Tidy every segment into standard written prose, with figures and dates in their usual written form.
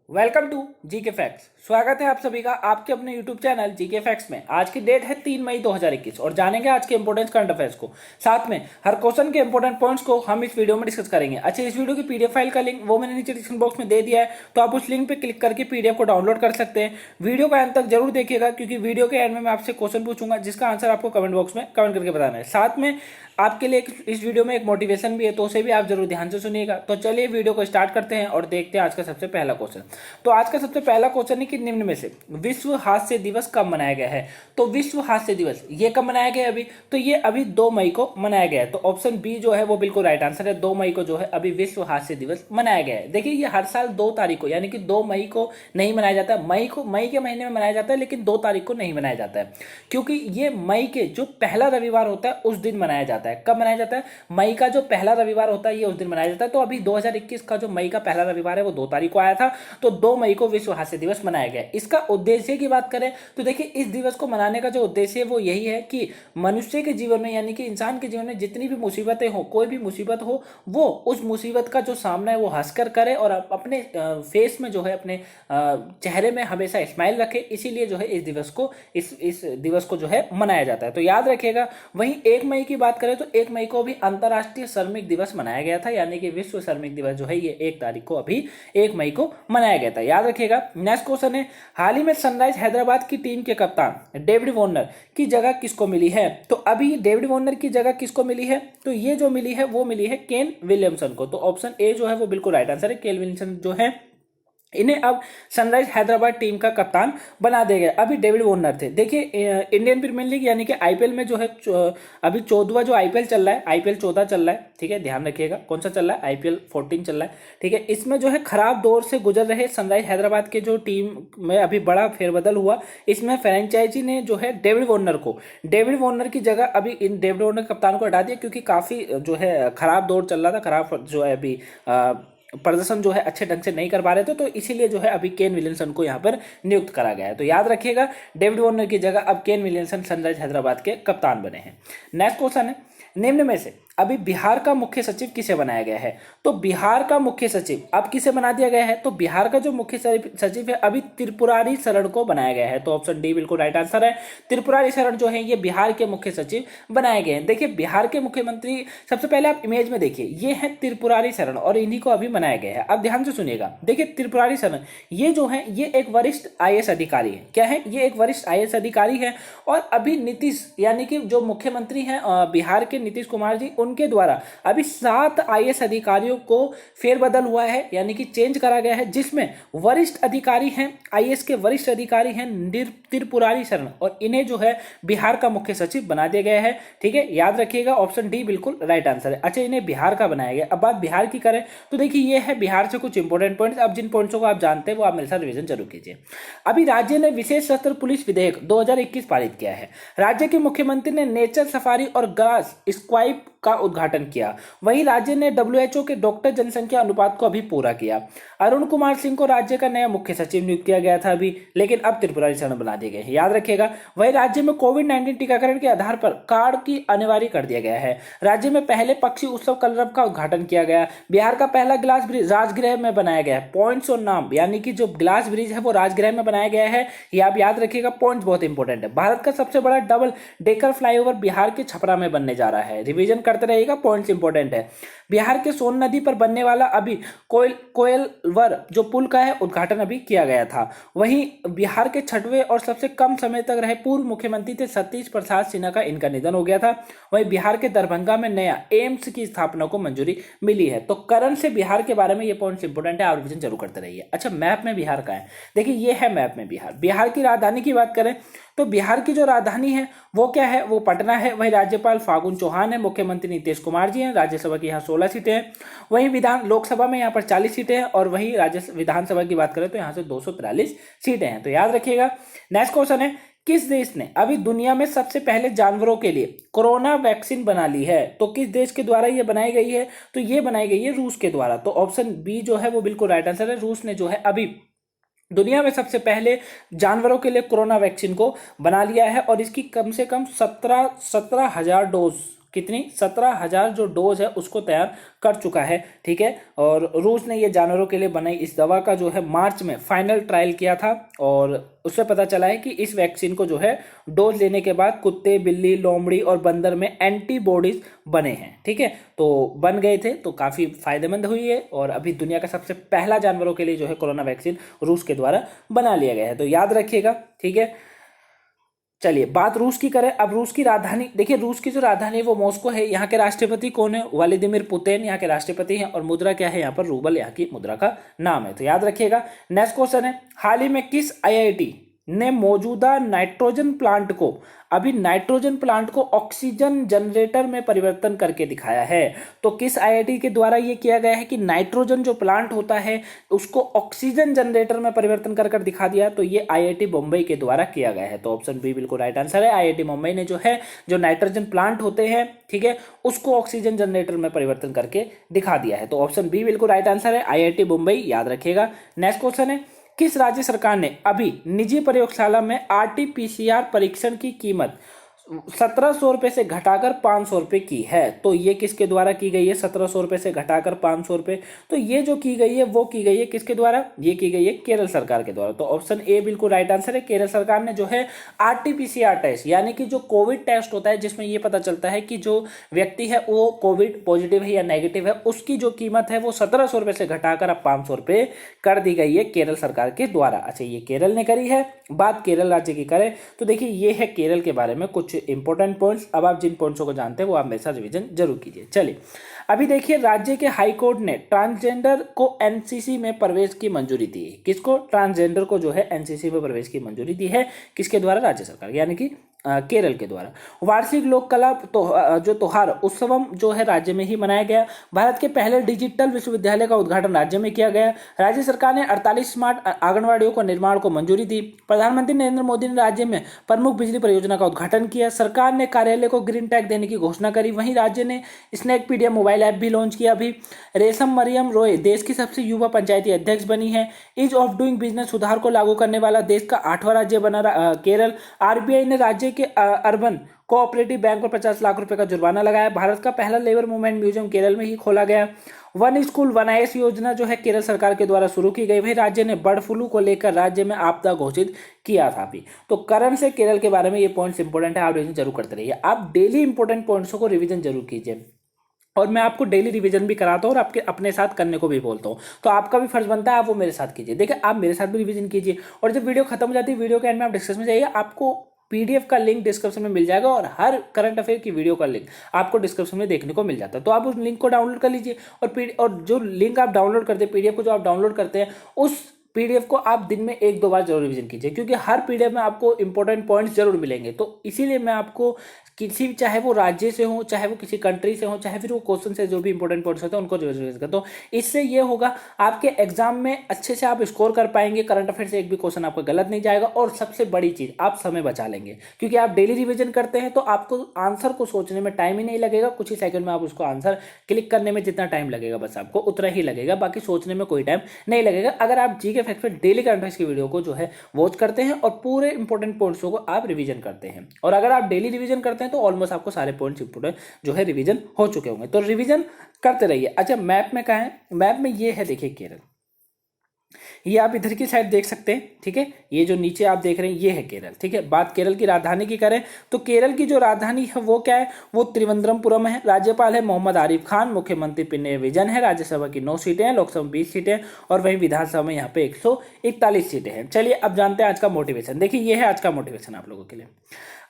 Welcome to GK facts. स्वागत है आप सभी का आपके अपने यूट्यूब चैनल जीके फैक्ट्स में। आज की डेट है 3 मई 2021 और जानेंगे आज के इंपोर्टेंट करंट अफेयर्स को। साथ में हर क्वेश्चन के इंपोर्टेंट पॉइंट्स को हम इस वीडियो में डिस्कस करेंगे। अच्छा, इस वीडियो की पीडीएफ फाइल का लिंक वो मैंने नीचे डिस्क्रिप्शन बॉक्स में दे दिया है, तो आप उस लिंक पर क्लिक करके पीडीएफ को डाउनलोड कर सकते हैं। वीडियो का एंड तक जरूर देखिएगा क्योंकि वीडियो के एंड में मैं आपसे क्वेश्चन पूछूंगा जिसका आंसर आपको कमेंट बॉक्स में कमेंट करके बताना है। साथ में आपके लिए इस वीडियो में एक मोटिवेशन भी है, तो उसे भी आप जरूर ध्यान से सुनिएगा। तो चलिए वीडियो को स्टार्ट करते हैं और देखते हैं आज का सबसे पहला क्वेश्चन। तो आज का सबसे पहला क्वेश्चन है कि निम्न में से विश्व हास्य दिवस कब मनाया गया है। तो विश्व हास्य दिवस ये कब मनाया गया है अभी, तो ये अभी 2 मई को मनाया गया है। तो ऑप्शन बी जो है वो बिल्कुल राइट आंसर है। 2 मई को जो है अभी विश्व हास्य दिवस मनाया गया है। देखिए, ये हर साल 2 तारीख को यानी कि 2 मई को नहीं मनाया जाता है। मई के महीने में मनाया जाता है, लेकिन 2 तारीख को नहीं मनाया जाता है क्योंकि ये मई के जो पहला रविवार होता है उस दिन मनाया जाता है। कब मनाया जाता है? मई का जो पहला रविवार होता है ये उस दिन मनाया जाता है। तो अभी 2021 का जो मई का पहला रविवार है वो 2 तारीख को आया था, तो 2 मई को विश्व हास्य दिवस मनाया गया। इसका उद्देश्य की बात करें तो देखिए, इस दिवस को मनाने का जो उद्देश्य है वो यही है कि मनुष्य के जीवन में यानी कि इंसान के जीवन में जितनी भी मुसीबतें हो, कोई भी मुसीबत हो, वो उस मुसीबत का जो सामना है वो हंसकर करे और अपने फेस में जो है अपने चेहरे में हमेशा स्माइल रखे। इसीलिए जो है इस दिवस को जो है मनाया जाता है। तो याद रखिएगा। वहीं 1 मई की बात करें तो 1 मई को भी अंतर्राष्ट्रीय श्रमिक दिवस मनाया गया था, यानी कि विश्व श्रमिक दिवस जो है ये 1 तारीख को अभी 1 मई को मनाया गया था। याद रखिएगा। नेक्स्ट क्वेश्चन है, हाल ही में सनराइज हैदराबाद की टीम के कप्तान डेविड वार्नर की जगह किसको मिली है। तो अभी डेविड वार्नर की जगह किसको मिली है, तो ये जो मिली है वो मिली है केन विलियमसन को। तो ऑप्शन ए जो है वो बिल्कुल राइट आंसर है। केन विलियमसन जो है इन्हें अब सनराइज हैदराबाद टीम का कप्तान बना दिया गया। अभी डेविड वार्नर थे। देखिए, इंडियन प्रीमियर लीग यानी कि आईपीएल में जो है अभी 14वां जो आईपीएल चल रहा है, आईपीएल 14 चल रहा है, ठीक है, ध्यान रखिएगा। कौन सा चल रहा है? आईपीएल 14 चल रहा है, ठीक है। इसमें जो है खराब दौर से गुजर रहे सनराइज हैदराबाद के जो टीम में अभी बड़ा फेरबदल हुआ। इसमें फ्रेंचाइजी ने जो है डेविड वार्नर की जगह अभी इन डेविड वार्नर कप्तान को हटा दिया क्योंकि काफी जो है खराब दौर चल रहा था, खराब जो है अभी प्रदर्शन जो है अच्छे ढंग से नहीं कर पा रहे थे, तो इसीलिए जो है अभी केन विलियमसन को यहां पर नियुक्त करा गया है। तो याद रखिएगा, डेविड वार्नर की जगह अब केन विलियमसन सनराइज हैदराबाद के कप्तान बने हैं। नेक्स्ट क्वेश्चन है, निम्न में से अभी बिहार का मुख्य सचिव किसे बनाया गया है। तो बिहार का मुख्य सचिव अब किसे बना दिया गया है, तो बिहार का जो मुख्य सचिव है अभी त्रिपुरारी शरण को बनाया गया है। तो ऑप्शन डी बिल्कुल राइट आंसर है। त्रिपुरारी शरण जो है ये बिहार के मुख्य सचिव बनाए गए हैं। देखिए, बिहार के मुख्यमंत्री, सबसे पहले आप इमेज में देखिए, ये है त्रिपुरारी शरण और इन्हीं को अभी बनाया गया है। अब ध्यान से सुनिएगा। देखिए, त्रिपुरारी शरण ये जो है ये एक वरिष्ठ आईएएस अधिकारी है। क्या है? ये एक वरिष्ठ आईएएस अधिकारी है और अभी नीतीश यानी कि जो मुख्यमंत्री हैं बिहार के नीतीश कुमार जी, उनके द्वारा अभी 7 आईएएस अधिकारियों को फेरबदल हुआ है यानी कि चेंज करा गया है, जिसमें वरिष्ठ अधिकारी हैं, आईएएस के वरिष्ठ अधिकारी हैं त्रिपुरारी शरण, और इन्हें जो है बिहार का मुख्य सचिव बना दिया गया है। ठीक है, याद रखिएगा, ऑप्शन डी बिल्कुल राइट आंसर है। अच्छा, इन्हें बिहार का बनाया गया। अब बात बिहार की करें तो देखिए, ये है बिहार से कुछ इंपॉर्टेंट पॉइंट्स। अब जिन पॉइंट्स को आप जानते हैं वो आप मेरे साथ रिवीजन जरूर कीजिए। अभी राज्य ने विशेष सशस्त्र पुलिस विधेयक 2021 पारित किया है। राज्य के मुख्यमंत्री ने नेचर सफारी और ग्रास स्क्वाइप का उद्घाटन किया। वहीं राज्य ने डब्ल्यूएचओ के डॉक्टर जनसंख्या अनुपात को अभी पूरा किया। अरुण कुमार सिंह को राज्य का नया मुख्य सचिव नियुक्त किया गया था अभी, लेकिन अब त्रिपुरारी शरण बना दिए गए हैं। याद रखिएगा। वहीं राज्य में कोविड-19 टीकाकरण के आधार पर कार्ड की अनिवार्य कर दिया गया है। राज्य में पहले पक्षी उत्सव कलरव का उद्घाटन किया गया। बिहार का पहला ग्लास ब्रिज राजगृह में बनाया गया है। पॉइंट्स और नाम यानी कि जो ग्लास ब्रिज है वो राजगृह में बनाया गया है, ये आप याद रखिएगा। पॉइंट्स बहुत इंपॉर्टेंट है। भारत का सबसे बड़ा डबल डेकर फ्लाईओवर बिहार के छपरा में बनने जा रहा है। रिवीजन करते रहिएगा, पॉइंट्स इंपॉर्टेंट है। बिहार के सोन नदी पर बनने वाला अभी कोयलवर जो पुल का है उद्घाटन अभी किया गया था। वहीं बिहार के 6वें और सबसे कम समय तक रहे पूर्व मुख्यमंत्री थे सतीश प्रसाद सिन्हा का इनका निधन हो गया था। वहीं बिहार के दरभंगा में नया एम्स की स्थापना को मंजूरी मिली है। तो करण से बिहार के बारे में ये पॉइंट्स इंपॉर्टेंट है, आप रिवीजन जरूर करते रहिए। अच्छा, मैप में बिहार का है। देखिए, ये है मैप में बिहार। बिहार की राजधानी की बात करें तो बिहार की जो राजधानी है वो क्या है, वो पटना है। वहीं राज्यपाल फागुन चौहान है, मुख्यमंत्री नीतीश कुमार जी हैं। राज्यसभा की यहाँ 16 सीटें हैं। वहीं लोकसभा में यहाँ पर 40 सीटें हैं और वहीं विधानसभा की बात करें तो यहाँ से 243 सीटें हैं। तो याद रखिएगा। नेक्स्ट क्वेश्चन है, किस देश ने अभी दुनिया में सबसे पहले जानवरों के लिए कोरोना वैक्सीन बना ली है। तो किस देश के द्वारा ये बनाई गई है, तो ये बनाई गई है रूस के द्वारा। तो ऑप्शन बी जो है वो बिल्कुल राइट आंसर है। रूस ने जो है अभी दुनिया में सबसे पहले जानवरों के लिए कोरोना वैक्सीन को बना लिया है और इसकी कम से कम 17,000 डोज कितनी 17,000 जो डोज है उसको तैयार कर चुका है। ठीक है, और रूस ने ये जानवरों के लिए बनाई इस दवा का जो है मार्च में फाइनल ट्रायल किया था और उससे पता चला है कि इस वैक्सीन को जो है डोज लेने के बाद कुत्ते, बिल्ली, लोमड़ी और बंदर में एंटीबॉडीज बने हैं। ठीक है, तो बन गए थे, तो काफ़ी फायदेमंद हुई है और अभी दुनिया का सबसे पहला जानवरों के लिए जो है कोरोना वैक्सीन रूस के द्वारा बना लिया गया है, तो याद रखिएगा। ठीक है, चलिए बात रूस की करें। अब रूस की राजधानी देखिए, रूस की जो राजधानी है वो मॉस्को है। यहाँ के राष्ट्रपति कौन है? व्लादिमीर पुतिन यहाँ के राष्ट्रपति हैं और मुद्रा क्या है? यहाँ पर रूबल यहाँ की मुद्रा का नाम है, तो याद रखिएगा। नेक्स्ट क्वेश्चन है, हाल ही में किस आईआईटी ने मौजूदा नाइट्रोजन प्लांट को ऑक्सीजन जनरेटर में परिवर्तन करके दिखाया है? तो किस आईआईटी के द्वारा ये किया गया है कि नाइट्रोजन जो प्लांट होता है उसको ऑक्सीजन जनरेटर में परिवर्तन कर दिखा दिया? तो ये आईआईटी मुंबई के द्वारा किया गया है, तो ऑप्शन बी बिल्कुल राइट आंसर है। आईआईटी मुंबई ने जो है जो नाइट्रोजन प्लांट होते हैं, ठीक है, उसको ऑक्सीजन जनरेटर में परिवर्तन करके दिखा दिया है, तो ऑप्शन बी बिल्कुल राइट आंसर है, आईआईटी मुंबई, याद रखिएगा। नेक्स्ट क्वेश्चन है, किस राज्य सरकार ने अभी निजी प्रयोगशाला में आरटीपीसीआर परीक्षण की कीमत 1700 रुपये से घटाकर 500 रुपये की है? तो ये किसके द्वारा की गई है? 1700 रुपये से घटाकर 500 रुपये, तो ये जो की गई है वो की गई है किसके द्वारा? ये की गई है केरल सरकार के द्वारा, तो ऑप्शन ए बिल्कुल राइट आंसर है। केरल सरकार ने जो है आरटीपीसीआर टेस्ट यानी कि जो कोविड टेस्ट होता है जिसमें ये पता चलता है कि जो व्यक्ति है वो कोविड पॉजिटिव है या नेगेटिव है, उसकी जो कीमत है वो 1700 रुपये से घटाकर अब 500 रुपये कर दी गई है केरल सरकार के द्वारा। अच्छा, ये केरल ने करी है। बात केरल राज्य की करें तो देखिए ये है केरल के बारे में कुछ इंपॉर्टेंट पॉइंट्स। अब आप जिन पॉइंट्सों को जानते हैं वो आप मेरे साथ रिवीजन जरूर कीजिए। चलिए अभी देखिए, राज्य के हाई कोर्ट ने ट्रांसजेंडर को एनसीसी में प्रवेश की मंजूरी दी है। किसको? ट्रांसजेंडर को जो है एनसीसी में प्रवेश की मंजूरी दी है, किसके द्वारा? राज्य सरकार यानी कि केरल के द्वारा। वार्षिक लोक कला जो त्योहार उत्सवम जो है राज्य में ही मनाया गया। भारत के पहले डिजिटल विश्वविद्यालय का उद्घाटन राज्य में किया गया। राज्य सरकार ने 48 स्मार्ट आंगनवाड़ियों को निर्माण को मंजूरी दी। प्रधानमंत्री नरेंद्र मोदी ने राज्य में प्रमुख बिजली परियोजना का उद्घाटन किया। सरकार ने कार्यालय को ग्रीन टैग देने की घोषणा करी। वहीं राज्य ने स्नैकपीडिया मोबाइल ऐप भी लॉन्च किया। अभी रेशम मरियम रॉय देश की सबसे युवा पंचायती अध्यक्ष बनी है। ईज ऑफ डूइंग बिजनेस सुधार को लागू करने वाला देश का 8वां राज्य बना केरल। आरबीआई ने राज्य के अर्बन कोऑपरेटिव बैंक पर 50 लाख रुपए का जुर्माना लगाया। भारत का पहला लेबर मूवमेंट म्यूजियम केरल में ही खोला गया। वन स्कूल वन आईएएस योजना जो है केरल सरकार के द्वारा शुरू की गई। वही राज्य ने बर्ड फ्लू को लेकर राज्य में आपदा घोषित किया था। अभी तो करंट से केरल के बारे में ये पॉइंट्स इंपॉर्टेंट है, आप रिवीजन जरूर करते रहिए। आप डेली इंपॉर्टेंट पॉइंट्सों को रिवीजन जरूर कीजिए और मैं आपको डेली रिवीजन भी कराता हूँ और आपके अपने साथ करने को भी बोलता हूँ, तो आपका भी फर्ज बनता है आप वो मेरे साथ कीजिए। देखिए आप मेरे साथ भी रिवीजन कीजिए और जब वीडियो खत्म हो जाती है वीडियो के एंड में आप डिस्कशन में जाइए, आपको पीडीएफ का लिंक डिस्क्रिप्शन में मिल जाएगा और हर करंट अफेयर की वीडियो का लिंक आपको डिस्क्रिप्शन में देखने को मिल जाता है, तो आप उस लिंक को डाउनलोड कर लीजिए। और जो लिंक आप डाउनलोड करते हैं, पीडीएफ को जो आप डाउनलोड करते हैं, उस पीडीएफ को आप दिन में 1-2 बार जरूर रिवीजन कीजिए, क्योंकि हर पीडीएफ में आपको इंपॉर्टेंट पॉइंट्स जरूर मिलेंगे। तो इसीलिए मैं आपको किसी चाहे वो राज्य से हो, चाहे वो किसी कंट्री से हो, चाहे फिर वो क्वेश्चन से जो भी इंपॉर्टेंट पॉइंट्स होते हैं उनको रिवीजन करता हूँ। इससे ये होगा आपके एग्जाम में अच्छे से आप स्कोर कर पाएंगे, करंट अफेयर से एक भी क्वेश्चन आपका गलत नहीं जाएगा और सबसे बड़ी चीज आप समय बचा लेंगे, क्योंकि आप डेली रिवीजन करते हैं तो आपको आंसर को सोचने में टाइम ही नहीं लगेगा। कुछ ही सेकंड में आप उसको आंसर क्लिक करने में जितना टाइम लगेगा बस आपको उतना ही लगेगा, बाकी सोचने में कोई टाइम नहीं लगेगा। अगर आप जीके फैक्ट पे डेली करंट अफेयर्स की वीडियो को जो है वॉच करते हैं और पूरे इंपॉर्टेंट पॉइंट्सों को आप रिवीजन करते हैं, और अगर आप डेली रिवीजन करते हैं तो ऑलमोस्ट आपको सारे पॉइंट्स इंपॉर्टेंट जो है रिवीजन हो चुके होंगे, तो रिवीजन करते रहिए। अच्छा, मैप में कहाँ है? मैप में ये है, देखिए केरल, ये आप इधर की साइड देख सकते हैं, ठीक है, ये जो नीचे आप देख रहे हैं ये है केरल, ठीक है। बात केरल की राजधानी की करें तो केरल की जो राजधानी है वो क्या है? वो त्रिवेंद्रमपुरम है। राज्यपाल है मोहम्मद आरिफ खान, मुख्यमंत्री पिनराई विजयन है। राज्यसभा की 9 सीटें हैं, लोकसभा में 20 सीटें और वहीं विधानसभा में यहाँ पे 141 सीटें हैं। चलिए अब जानते हैं आज का मोटिवेशन। देखिए ये है आज का मोटिवेशन आप लोगों के लिए।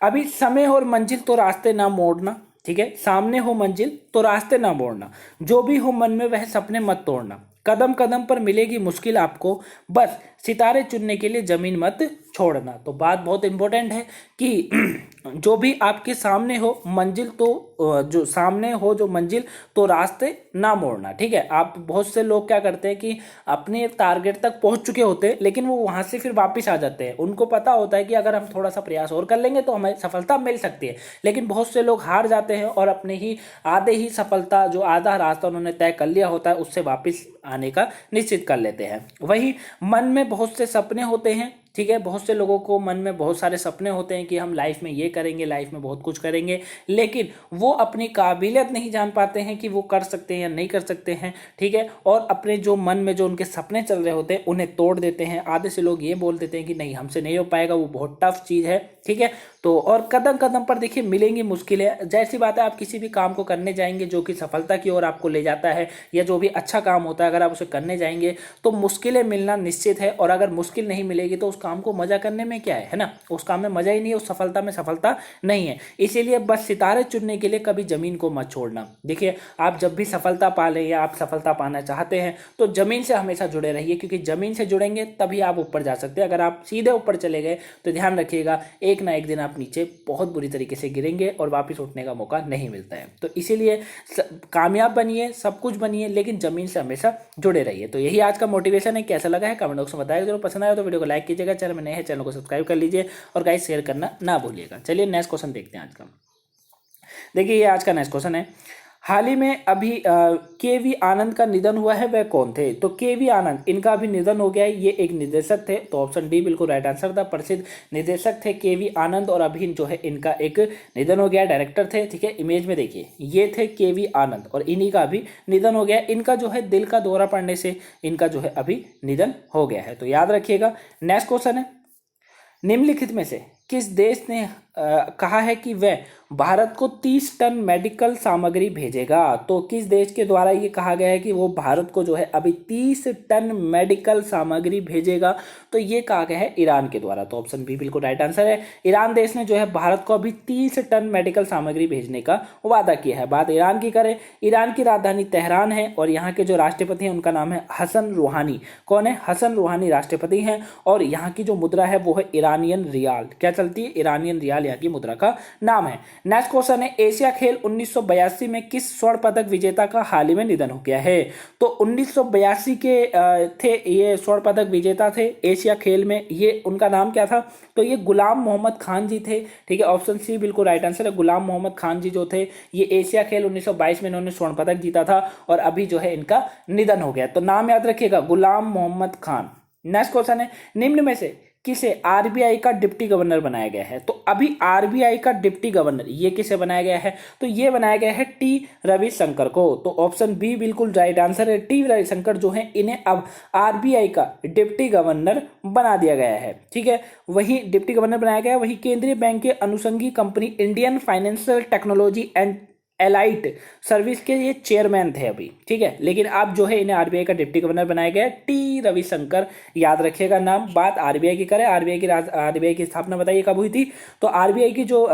अभी समय और मंजिल तो रास्ते ना मोड़ना, ठीक है, सामने हो मंजिल तो रास्ते ना मोड़ना, जो भी हो मन में वह सपने मत तोड़ना, कदम कदम पर मिलेगी मुश्किल आपको, बस सितारे चुनने के लिए जमीन मत छोड़ना। तो बात बहुत इंपॉर्टेंट है कि जो भी आपके सामने हो मंजिल तो जो सामने हो जो मंजिल तो रास्ते ना मोड़ना, ठीक है। आप बहुत से लोग क्या करते हैं कि अपने टारगेट तक पहुंच चुके होते हैं लेकिन वो वहां से फिर वापस आ जाते हैं। उनको पता होता है कि अगर हम थोड़ा सा प्रयास और कर लेंगे तो हमें सफलता मिल सकती है, लेकिन बहुत से लोग हार जाते हैं और अपने ही आधे ही सफलता जो आधा रास्ता उन्होंने तय कर लिया होता है उससे वापस आने का निश्चित कर लेते हैं। वही मन में बहुत से सपने होते हैं, ठीक है। बहुत से लोगों को मन में बहुत सारे सपने होते हैं कि हम लाइफ में ये करेंगे, लाइफ में बहुत कुछ करेंगे, लेकिन वो अपनी काबिलियत नहीं जान पाते हैं कि वो कर सकते हैं या नहीं कर सकते हैं, ठीक है। और अपने जो मन में जो उनके सपने चल रहे होते हैं उन्हें तोड़ देते हैं। आधे से लोग ये बोल देते हैं कि नहीं हमसे नहीं हो पाएगा, वो बहुत टफ चीज़ है, ठीक है। तो और कदम कदम पर देखिए मिलेंगी मुश्किलें, जैसी बात है आप किसी भी काम को करने जाएंगे जो कि सफलता की ओर आपको ले जाता है, या जो भी अच्छा काम होता है अगर आप उसे करने जाएंगे तो मुश्किलें मिलना निश्चित है। और अगर मुश्किल नहीं मिलेगी तो उस काम को मजा करने में क्या है ना, उस काम में मजा ही नहीं है, उस सफलता में सफलता नहीं है। इसीलिए बस सितारे चुनने के लिए कभी जमीन को मत छोड़ना। देखिए आप जब भी सफलता पा लें या आप सफलता पाना चाहते हैं तो जमीन से हमेशा जुड़े रहिए, क्योंकि जमीन से जुड़ेंगे तभी आप ऊपर जा सकते हैं। अगर आप सीधे ऊपर चले गए तो ध्यान रखिएगा एक ना एक दिन आप नीचे बहुत बुरी तरीके से गिरेंगे और वापस उठने का मौका नहीं मिलता है। तो इसीलिए कामयाब बनिए, सब कुछ बनिए, लेकिन जमीन से हमेशा जुड़े रहिए। तो यही आज का मोटिवेशन है। कैसा लगा है कमेंट बॉक्स में बताइए। जरूर पसंद आया तो वीडियो को लाइक कीजिएगा, चैनल में नए हैं चैनल को सब्सक्राइब कर लीजिए और गाइस शेयर करना ना भूलिएगा। चलिए नेक्स्ट क्वेश्चन देखते हैं आज का। देखिए ये आज का नेक्स्ट क्वेश्चन है, हाल ही में अभी के.वी. आनंद का निधन हुआ है, वह कौन थे? तो के.वी. आनंद इनका अभी निधन हो गया है। ये एक निर्देशक थे, तो ऑप्शन डी बिल्कुल राइट आंसर था। प्रसिद्ध निर्देशक थे के.वी. आनंद और अभी जो है इनका एक निधन हो गया, डायरेक्टर थे, ठीक है। इमेज में देखिए ये थे के.वी. आनंद और इन्हीं का अभी निधन हो गया। इनका जो है दिल का दौरा पड़ने से इनका जो है अभी निधन हो गया है, तो याद रखिएगा। नेक्स्ट क्वेश्चन है, निम्नलिखित में से किस देश ने कहा है कि वह भारत को 30 टन मेडिकल सामग्री भेजेगा? तो किस देश के द्वारा ये कहा गया है कि वो भारत को जो है अभी 30 टन मेडिकल सामग्री भेजेगा? तो ये कहा गया है ईरान के द्वारा। तो ऑप्शन बी बिल्कुल राइट आंसर है। ईरान देश ने जो है भारत को अभी 30 टन मेडिकल सामग्री भेजने का वादा किया है। बात ईरान की करें, ईरान की राजधानी तेहरान है और यहाँ के जो राष्ट्रपति हैं उनका नाम है हसन रूहानी। कौन है? हसन रूहानी राष्ट्रपति हैं। और यहाँ की जो मुद्रा है वो है ईरानियन रियाल। क्या चलती है? ईरानियन रियाल यहाँ की मुद्रा का नाम है। नेक्स्ट क्वेश्चन है, एशिया खेल 1982 में किस स्वर्ण पदक विजेता का हाल ही में निधन हो गया है? तो 1982 के थे ये स्वर्ण पदक विजेता थे एशिया खेल में। ये उनका नाम क्या था? तो ये गुलाम मोहम्मद खान जी थे, ठीक है। ऑप्शन सी बिल्कुल राइट आंसर है। गुलाम मोहम्मद खान जी जो थे ये एशिया खेल 1922 में इन्होंने स्वर्ण पदक जीता था और अभी जो है इनका निधन हो गया। तो नाम याद रखिएगा, गुलाम मोहम्मद खान। नेक्स्ट क्वेश्चन है, निम्न में से किसे आरबीआई का डिप्टी गवर्नर बनाया गया है? तो अभी आरबीआई का डिप्टी गवर्नर ये किसे बनाया गया है? तो ये बनाया गया है टी रविशंकर को। तो ऑप्शन बी बिल्कुल राइट आंसर है। टी रविशंकर जो है इन्हें अब आरबीआई का डिप्टी गवर्नर बना दिया गया है, ठीक है। वही डिप्टी गवर्नर बनाया गया है। वही केंद्रीय बैंक के अनुषंगी company Indian financial technology and allied service के ये चेयरमैन थे अभी, ठीक है। लेकिन अब जो है इन्हें आरबीआई का डिप्टी गवर्नर बनाया गया टी रविशंकर। याद रखिएगा नाम। बात आरबीआई की करें, आरबीआई की स्थापना बताइए कब हुई थी? तो आरबीआई की जो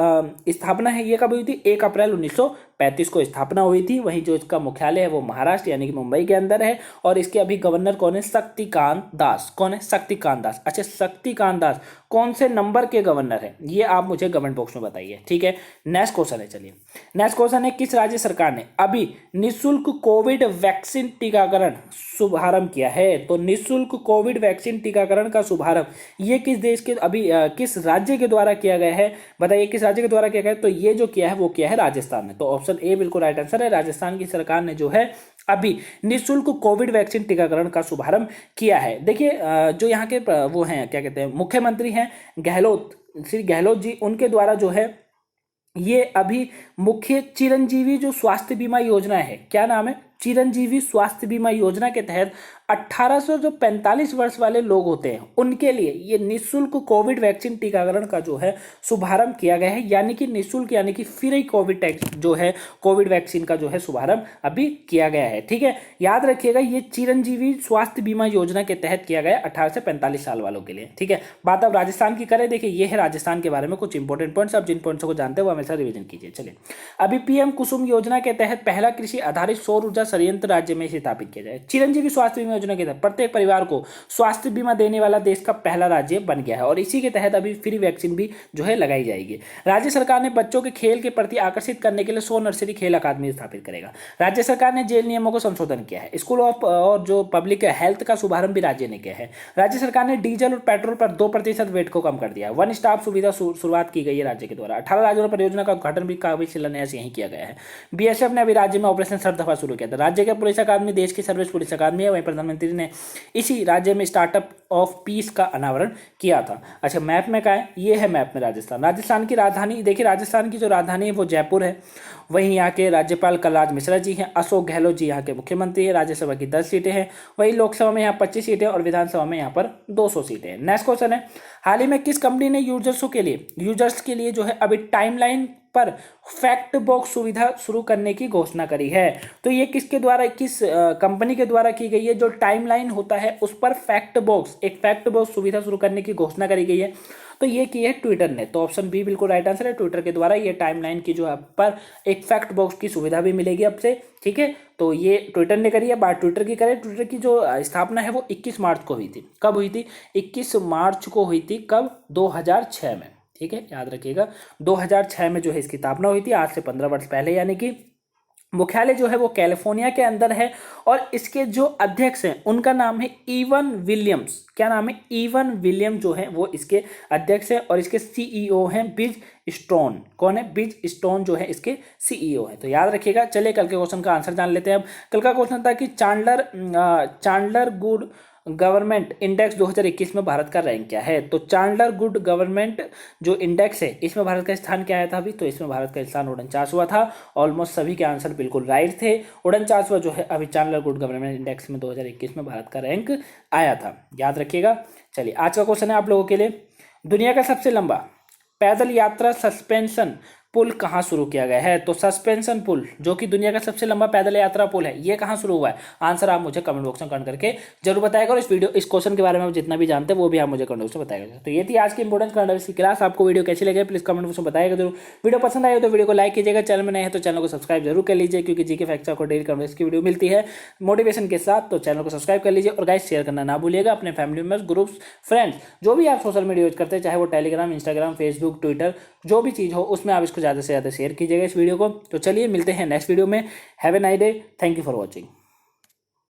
स्थापना है ये कब हुई थी? 1 अप्रैल 1935 को स्थापना हुई थी। वहीं जो इसका मुख्यालय है वो महाराष्ट्र यानी कि मुंबई के अंदर है। और इसके अभी गवर्नर कौन है? शक्तिकांत दास। कौन है? शक्तिकांत दास। अच्छा, शक्तिकांत दास कौन से नंबर के गवर्नर है ये आप मुझे कमेंट बॉक्स में बताइए, ठीक है। नेक्स्ट क्वेश्चन है, चलिए नेक्स्ट क्वेश्चन है, किस राज्य सरकार ने अभी निःशुल्क कोविड वैक्सीन टीकाकरण शुभारंभ किया है? तो निःशुल्क कोविड वैक्सीन टीकाकरण का शुभारंभ ये किस देश के अभी किस राज्य के द्वारा किया गया है? बताइए किस राज्य के द्वारा किया गया है? तो ये जो किया है वो किया है राजस्थान ने। तो ऑप्शन ए बिल्कुल राइट आंसर है। राजस्थान की सरकार ने जो है अभी निःशुल्क कोविड वैक्सीन टीकाकरण का शुभारंभ किया है। देखिए जो यहाँ के वो हैं क्या कहते हैं मुख्यमंत्री हैं गहलोत, श्री गहलोत जी, उनके द्वारा जो है ये अभी मुख्य चिरंजीवी जो स्वास्थ्य बीमा योजना है, क्या नाम है? चिरंजीवी स्वास्थ्य बीमा योजना के तहत 1800 जो 45 वर्ष वाले लोग होते हैं उनके लिए ये निःशुल्क कोविड वैक्सीन टीकाकरण का जो है शुभारंभ किया गया है। यानी कि निःशुल्क यानी कि फ्री कोविड जो है कोविड वैक्सीन का जो है शुभारंभ अभी किया गया है, ठीक है। याद रखिएगा ये चिरंजीवी स्वास्थ्य बीमा योजना के तहत किया गया 18 से 45 साल वालों के लिए, ठीक है। बात अब राजस्थान की करें, देखिए ये है राजस्थान के बारे में कुछ इंपॉर्टेंट पॉइंट्स। आप जिन पॉइंट्स को जानते हो वो हमेशा रिवीजन कीजिए। चलिए अभी पीएम कुसुम योजना के तहत पहला कृषि आधारित सौर ऊर्जा संयंत्र राज्य में स्थापित किया जाए। चिरंजीवी स्वास्थ्य बीमा योजना के तहत प्रत्येक परिवार को स्वास्थ्य बीमा देने वाला देश का पहला राज्य बन गया है और इसी के तहत अभी फ्री वैक्सीन भी जो है लगाई जाएगी। राज्य सरकार ने बच्चों के खेल के प्रति आकर्षित करने के लिए 100 नर्सरी खेल अकादमी स्थापित करेगा। राज्य सरकार ने जेल नियमों को संशोधन किया है। स्कूल ऑफ और जो पब्लिक हेल्थ का शुभारंभ भी राज्य ने किया है। राज्य सरकार ने डीजल और पेट्रोल पर 2% वेट को कम कर दिया है। वन स्टॉप सुविधा शुरुआत की गई है राज्य के द्वारा। 18 राज्यों में परियोजना का उद्घाटन भी काफी शिलान्यास यहीं किया गया है। बीएसएफ ने अभी राज्य में ऑपरेशन सर्वदफा शुरू किया। प्रोजेक्ट। राज्य का पुलिस अकादमी देश की सर्वोच्च पुलिस अकादमी है। वहीं प्रधानमंत्री ने इसी राज्य में स्टार्टअप ऑफ पीस का अनावरण किया था। अच्छा, मैप में क्या है, ये है मैप में राजस्थान। राजस्थान की राजधानी देखिए, राजस्थान की जो राजधानी है वो जयपुर है। वहीं यहाँ के राज्यपाल कलराज मिश्रा जी हैं। अशोक गहलोत जी यहाँ के मुख्यमंत्री हैं। राज्यसभा की 10 सीटें हैं। वहीं लोकसभा में यहाँ 25 सीटें और विधानसभा में यहाँ पर 200 सीटें हैं। नेक्स्ट क्वेश्चन है, हाल ही में किस कंपनी ने यूजर्स के लिए जो है अभी टाइमलाइन पर फैक्ट बॉक्स सुविधा शुरू करने की घोषणा करी है? तो ये किस कंपनी के द्वारा की गई है? जो टाइमलाइन होता है उस पर एक फैक्ट बॉक्स सुविधा शुरू करने की घोषणा करी गई है। तो ये की है ट्विटर ने। तो ऑप्शन बी बिल्कुल राइट आंसर है। ट्विटर के द्वारा ये टाइमलाइन की जो है पर एक फैक्ट बॉक्स की सुविधा भी मिलेगी अब से, ठीक है। तो ये ट्विटर ने करी है। बात ट्विटर की करें, ट्विटर की जो स्थापना है वो 21 मार्च को हुई थी। कब हुई थी? 21 मार्च को हुई थी। कब? 2006 में, ठीक है, याद रखिएगा। 2006 में जो है इसकी स्थापना हुई थी, आज से 15 वर्ष पहले। यानी कि मुख्यालय जो है वो कैलिफोर्निया के अंदर है और इसके जो अध्यक्ष हैं उनका नाम है ईवन विलियम्स। क्या नाम है? ईवन विलियम जो है वो इसके अध्यक्ष हैं और इसके सीईओ हैं बिज स्टोन। कौन है? बिज स्टोन जो है इसके सीईओ है। तो याद रखिएगा। चलिए कल के क्वेश्चन का आंसर जान लेते हैं। अब कल का क्वेश्चन था कि चांडलर गुड गवर्नमेंट इंडेक्स 2021 में भारत का रैंक क्या है? तो चांडलर गुड गवर्नमेंट जो इंडेक्स है इसमें भारत का स्थान क्या आया था अभी? तो इसमें भारत का स्थान 49वां था। ऑलमोस्ट सभी के आंसर बिल्कुल राइट थे। 49वां जो है अभी चांडलर गुड गवर्नमेंट इंडेक्स में 2021 में भारत का रैंक आया था। याद रखिएगा। चलिए आज का क्वेश्चन है आप लोगों के लिए, दुनिया का सबसे लंबा पैदल यात्रा सस्पेंशन पुल कहाँ शुरू किया गया है? तो सस्पेंशन पुल जो कि दुनिया का सबसे लंबा पैदल यात्रा पुल है, ये कहाँ शुरू हुआ है? आंसर आप मुझे कमेंट बॉक्स में कमेंट करके जरूर बताएगा। और इस क्वेश्चन के बारे में जितना भी जानते हैं वो भी आप मुझे कमेंट बॉक्स में बताएगा। तो ये थी आज की इंपोर्टेंट करंट अफेयर्स की क्लास। आपको वीडियो कैसी लगे प्लीज कमेंट बॉक्स में बताएगा जरूर। वीडियो पसंद आए तो वीडियो को लाइक कीजिएगा। चैनल में नए हैं तो चैनल को सब्सक्राइब जरूर कर लीजिए, क्योंकि जीके फैक्ट्स आपको डेली करंट अफेयर्स की वीडियो मिलती है मोटिवेशन के साथ। तो चैनल को सब्सक्राइब कर लीजिए और गाइस शेयर करना ना भूलिएगा अपने फैमिली मेंबर्स, ग्रुप्स, फ्रेंड्स, जो भी आप सोशल मीडिया यूज करते हैं, चाहे वो टेलीग्राम, इंस्टाग्राम, फेसबुक, ट्विटर, जो भी चीज़ हो उसमें आप इसको ज़्यादा से ज़्यादा शेयर कीजिएगा इस वीडियो को। तो चलिए मिलते हैं नेक्स्ट वीडियो में। Have a nice day. Thank you for watching.